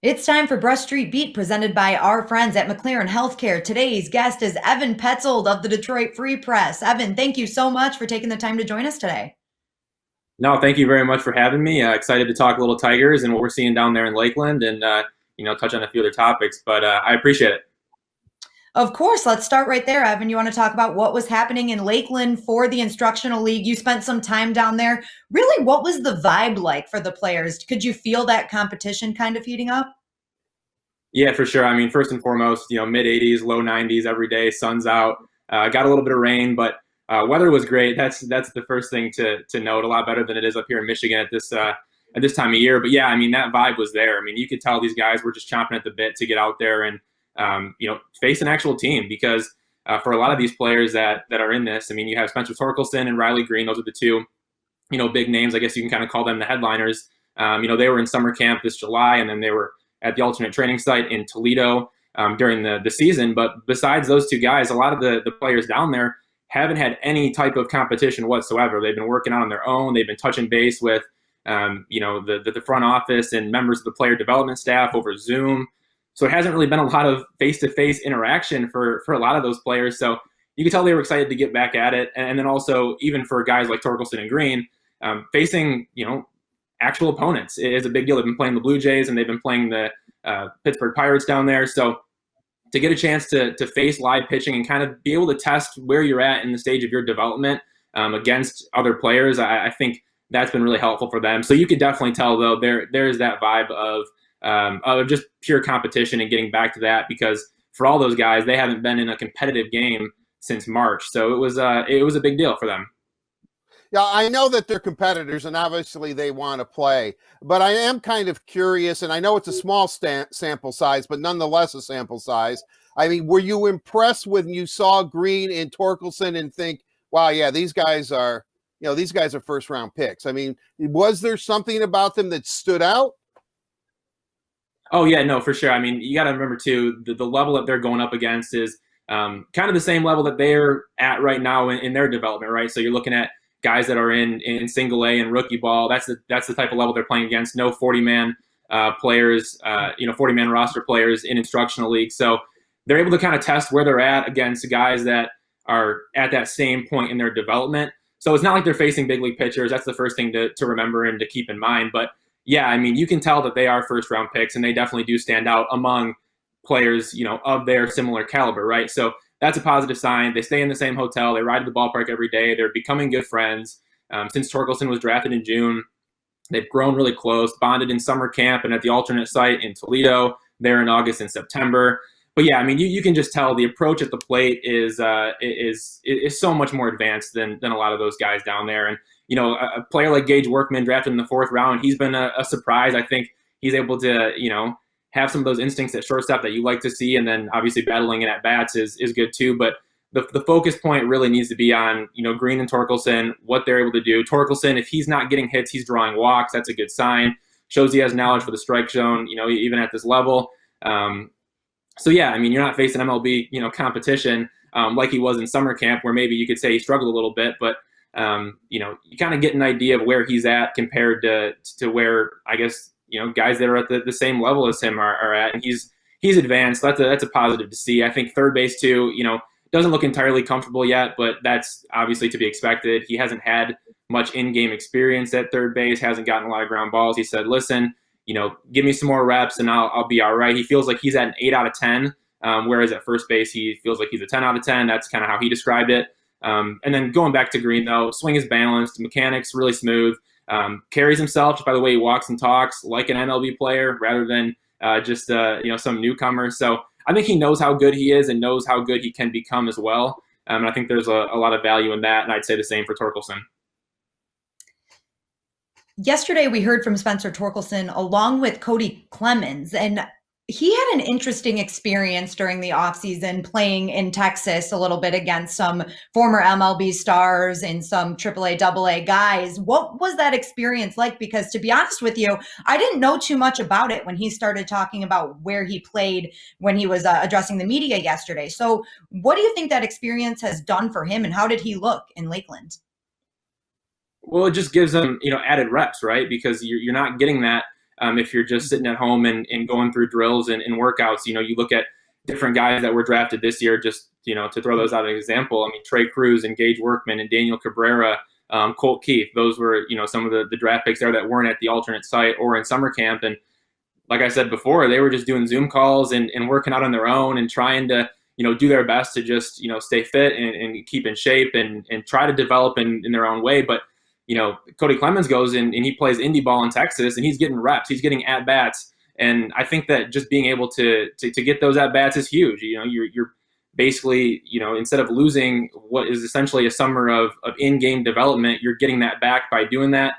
It's time for Brush Street Beat, presented by our friends at McLaren Health Care. Today's guest is Evan Petzold of the Detroit Free Press. Evan, thank you so much for taking the time to join us today. No, thank you very much for having me. Excited to talk a little Tigers and what we're seeing down there in Lakeland, and touch on a few other topics. But I appreciate it. Of course, let's start right there, Evan. You want to talk about what was happening in Lakeland for the Instructional League? You spent some time down there. Really, what was the vibe like for the players? Could you feel that competition kind of heating up? Yeah, for sure. I mean, first and foremost, mid 80s, low 90s every day. Sun's out. Got a little bit of rain, but weather was great. That's the first thing to note. A lot better than it is up here in Michigan at this time of year. But yeah, I mean, that vibe was there. I mean, you could tell these guys were just chomping at the bit to get out there and face an actual team, because for a lot of these players that are in this, I mean, you have Spencer Torkelson and Riley Green. Those are the two, big names. I guess you can kind of call them the headliners. They were in summer camp this July, and then they were at the alternate training site in Toledo during the season. But besides those two guys, a lot of the players down there haven't had any type of competition whatsoever. They've been working out on their own. They've been touching base with, the front office and members of the player development staff over Zoom. So it hasn't really been a lot of face-to-face interaction for a lot of those players. So you could tell they were excited to get back at it. And then also, even for guys like Torkelson and Green, facing, actual opponents is a big deal. They've been playing the Blue Jays and they've been playing the Pittsburgh Pirates down there. So to get a chance to face live pitching and kind of be able to test where you're at in the stage of your development against other players, I think that's been really helpful for them. So you could definitely tell, though, there's that vibe of just pure competition and getting back to that, because for all those guys, they haven't been in a competitive game since March. So it was a big deal for them. Yeah, I know that they're competitors and obviously they want to play, but I am kind of curious, and I know it's a small sample size, but nonetheless a sample size. I mean, were you impressed when you saw Green and Torkelson and think, wow, yeah, these guys are first round picks? I mean, was there something about them that stood out? Oh, yeah, no, for sure. I mean, you got to remember, too, the level that they're going up against is kind of the same level that they're at right now in their development, right? So you're looking at guys that are in single A and rookie ball. That's the type of level they're playing against. No 40-man players, 40-man roster players in instructional leagues. So they're able to kind of test where they're at against guys that are at that same point in their development. So it's not like they're facing big league pitchers. That's the first thing to remember and to keep in mind. But yeah, I mean, you can tell that they are first round picks, and they definitely do stand out among players, of their similar caliber, right? So that's a positive sign. They stay in the same hotel. They ride to the ballpark every day. They're becoming good friends. Since Torkelson was drafted in June, they've grown really close, bonded in summer camp and at the alternate site in Toledo there in August and September. But yeah, I mean, you can just tell the approach at the plate is so much more advanced than a lot of those guys down there. And, a player like Gage Workman, drafted in the fourth round, he's been a surprise. I think he's able to, have some of those instincts at shortstop that you like to see, and then obviously battling it at bats is good too. But the focus point really needs to be on, Green and Torkelson, what they're able to do. Torkelson, if he's not getting hits, he's drawing walks. That's a good sign. Shows he has knowledge for the strike zone, even at this level. So yeah, I mean, you're not facing MLB, competition like he was in summer camp, where maybe you could say he struggled a little bit, but you kind of get an idea of where he's at compared to where, I guess, guys that are at the same level as him are at, and he's advanced. That's a positive to see. I think third base too, doesn't look entirely comfortable yet, but that's obviously to be expected. He hasn't had much in-game experience at third base, hasn't gotten a lot of ground balls. He said, listen, give me some more reps and I'll be all right. He feels like he's at an 8 out of 10, whereas at first base, he feels like he's a 10 out of 10. That's kind of how he described it. And then going back to Green, though, swing is balanced, mechanics really smooth. Carries himself just by the way he walks and talks like an MLB player rather than just some newcomer. So I think he knows how good he is and knows how good he can become as well. And I think there's a lot of value in that. And I'd say the same for Torkelson. Yesterday, we heard from Spencer Torkelson along with Cody Clemens, and he had an interesting experience during the offseason playing in Texas a little bit against some former MLB stars and some AAA, AA guys. What was that experience like? Because to be honest with you, I didn't know too much about it when he started talking about where he played when he was addressing the media yesterday. So what do you think that experience has done for him, and how did he look in Lakeland? Well, it just gives them, added reps, right? Because you're not getting that if you're just sitting at home and going through drills and workouts. You look at different guys that were drafted this year, just, to throw those out as an example. I mean, Trey Cruz and Gage Workman and Daniel Cabrera, Colt Keith, those were, some of the draft picks there that weren't at the alternate site or in summer camp. And like I said before, they were just doing Zoom calls and working out on their own and trying to, do their best to just, stay fit and keep in shape and try to develop in their own way. But, Cody Clemens goes in and he plays indie ball in Texas and he's getting reps, he's getting at-bats. And I think that just being able to get those at-bats is huge. You're basically, instead of losing what is essentially a summer of in-game development, you're getting that back by doing that.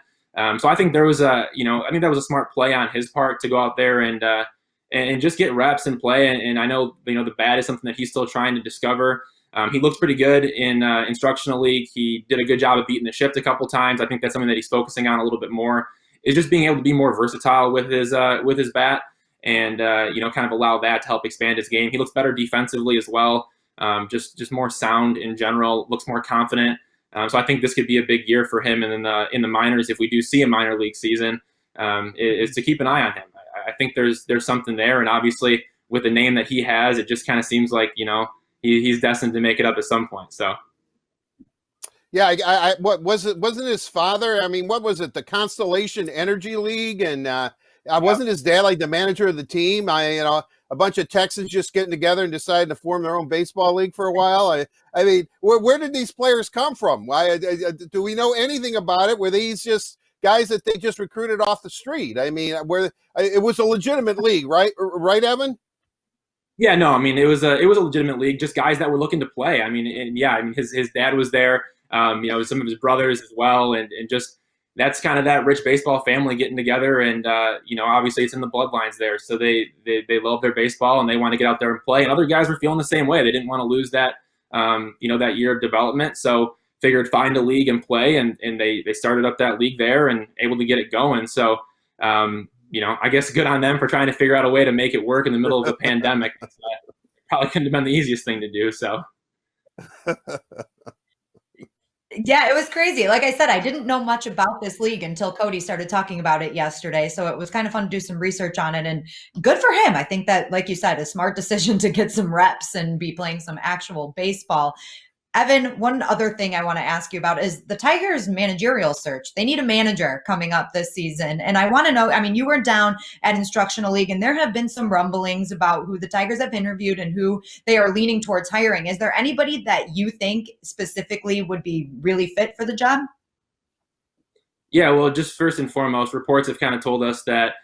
So I think there was I think that was a smart play on his part to go out there and just get reps and play. And I know, the bat is something that he's still trying to discover. He looked pretty good in instructional league. He did a good job of beating the shift a couple times. I think that's something that he's focusing on a little bit more, is just being able to be more versatile with his bat and, kind of allow that to help expand his game. He looks better defensively as well. Just more sound in general, looks more confident. So I think this could be a big year for him. And in the minors, if we do see a minor league season, is to keep an eye on him. I think there's something there. And obviously with the name that he has, it just kind of seems like, he's destined to make it up at some point. So. Yeah, what was it? Wasn't his father? I mean, what was it? The Constellation Energy League, and wasn't his dad like the manager of the team? A bunch of Texans just getting together and deciding to form their own baseball league for a while. I mean, where did these players come from? Do we know anything about it? Were these just guys that they just recruited off the street? I mean, it was a legitimate league, right? Right, Evan? Yeah, no, I mean, it was a legitimate league, just guys that were looking to play. I mean, his dad was there. Some of his brothers as well, and just that's kind of that rich baseball family getting together, and obviously it's in the bloodlines there. So they love their baseball and they want to get out there and play. And other guys were feeling the same way. They didn't want to lose that that year of development. So figured find a league and play, and they started up that league there and able to get it going. So I guess good on them for trying to figure out a way to make it work in the middle of a pandemic. Probably couldn't have been the easiest thing to do. So. Yeah, it was crazy. Like I said, I didn't know much about this league until Cody started talking about it yesterday. So it was kind of fun to do some research on it, and good for him. I think that, like you said, a smart decision to get some reps and be playing some actual baseball. Evan, one other thing I want to ask you about is the Tigers' managerial search. They need a manager coming up this season. And I want to know, I mean, you were down at Instructional League, and there have been some rumblings about who the Tigers have interviewed and who they are leaning towards hiring. Is there anybody that you think specifically would be really fit for the job? Yeah, well, just first and foremost, reports have kind of told us that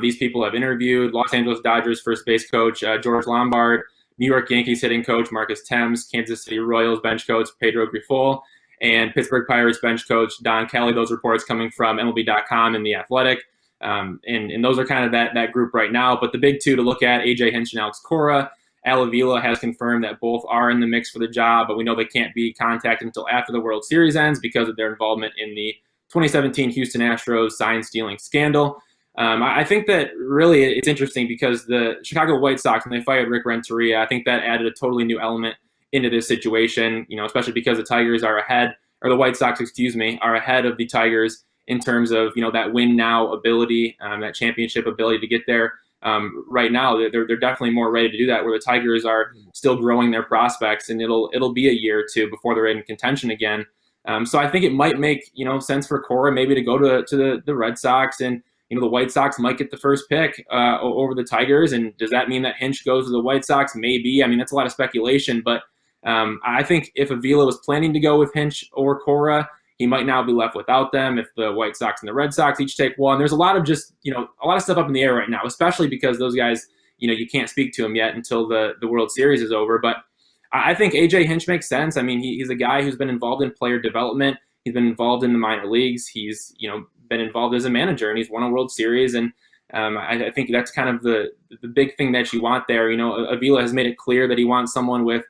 these people have interviewed Los Angeles Dodgers first base coach George Lombard, New York Yankees hitting coach Marcus Thames, Kansas City Royals bench coach Pedro Grifol, and Pittsburgh Pirates bench coach Don Kelly. Those reports coming from MLB.com and The Athletic. And those are kind of that group right now. But the big two to look at, AJ Hinch and Alex Cora. Al Avila has confirmed that both are in the mix for the job, but we know they can't be contacted until after the World Series ends because of their involvement in the 2017 Houston Astros sign-stealing scandal. I think that really it's interesting because the Chicago White Sox, when they fired Rick Renteria, I think that added a totally new element into this situation, especially because the Tigers are ahead, or the White Sox, are ahead of the Tigers in terms of, that win now ability, that championship ability to get there. Right now, they're definitely more ready to do that, where the Tigers are still growing their prospects, and it'll be a year or two before they're in contention again. So I think it might make, sense for Cora maybe to go to the Red Sox, and the White Sox might get the first pick over the Tigers. And does that mean that Hinch goes to the White Sox? Maybe. I mean, that's a lot of speculation. But I think if Avila was planning to go with Hinch or Cora, he might now be left without them if the White Sox and the Red Sox each take one. There's a lot of just, a lot of stuff up in the air right now, especially because those guys, you can't speak to them yet until the World Series is over. But I think AJ Hinch makes sense. I mean, he's a guy who's been involved in player development. He's been involved in the minor leagues. He's, been involved as a manager, and he's won a World Series. And I think that's kind of the big thing that you want there. Avila has made it clear that he wants someone with,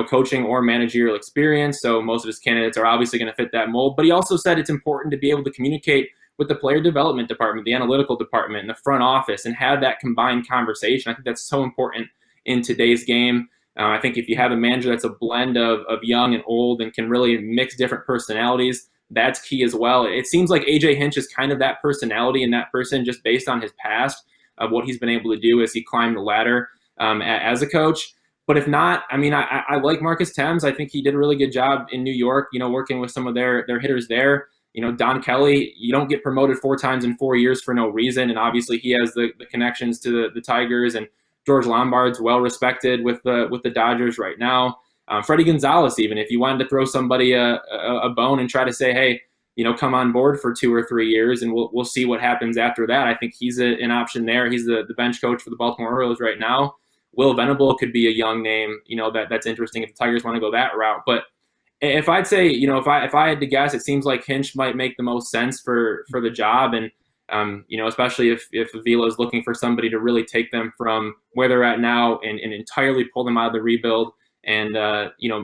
coaching or managerial experience. So most of his candidates are obviously going to fit that mold. But he also said it's important to be able to communicate with the player development department, the analytical department, and the front office, and have that combined conversation. I think that's so important in today's game. I think if you have a manager that's a blend of young and old and can really mix different personalities, that's key as well. It seems like AJ Hinch is kind of that personality and that person just based on his past of what he's been able to do as he climbed the ladder as a coach. But if not, I mean, I like Marcus Thames. I think he did a really good job in New York, working with some of their hitters there. Don Kelly, you don't get promoted 4 times in 4 years for no reason. And obviously he has the connections to the Tigers, and George Lombard's well respected with the Dodgers right now. Freddie Gonzalez, even if you wanted to throw somebody a bone and try to say, hey, come on board for 2 or 3 years and we'll see what happens after that. I think he's an option there. He's the bench coach for the Baltimore Orioles right now. Will Venable could be a young name, that's interesting if the Tigers want to go that route. But if I'd say, if I had to guess, it seems like Hinch might make the most sense for the job. And, especially if Avila is looking for somebody to really take them from where they're at now and entirely pull them out of the rebuild and,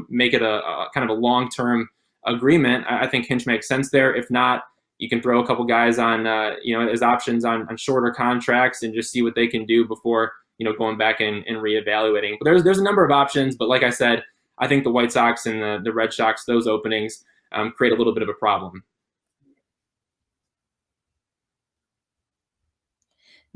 make it a kind of a long-term agreement. I think Hinch makes sense there. If not, you can throw a couple guys on, as options on shorter contracts and just see what they can do before, going back and reevaluating. But there's a number of options, but like I said, I think the White Sox and the Red Sox, those openings create a little bit of a problem.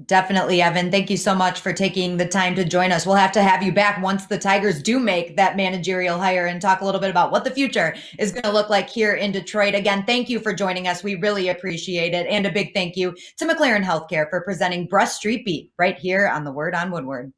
Definitely, Evan. Thank you so much for taking the time to join us. We'll have to have you back once the Tigers do make that managerial hire and talk a little bit about what the future is going to look like here in Detroit. Again, thank you for joining us. We really appreciate it. And a big thank you to McLaren Health Care for presenting Brush Street Beat right here on the Word on Woodward.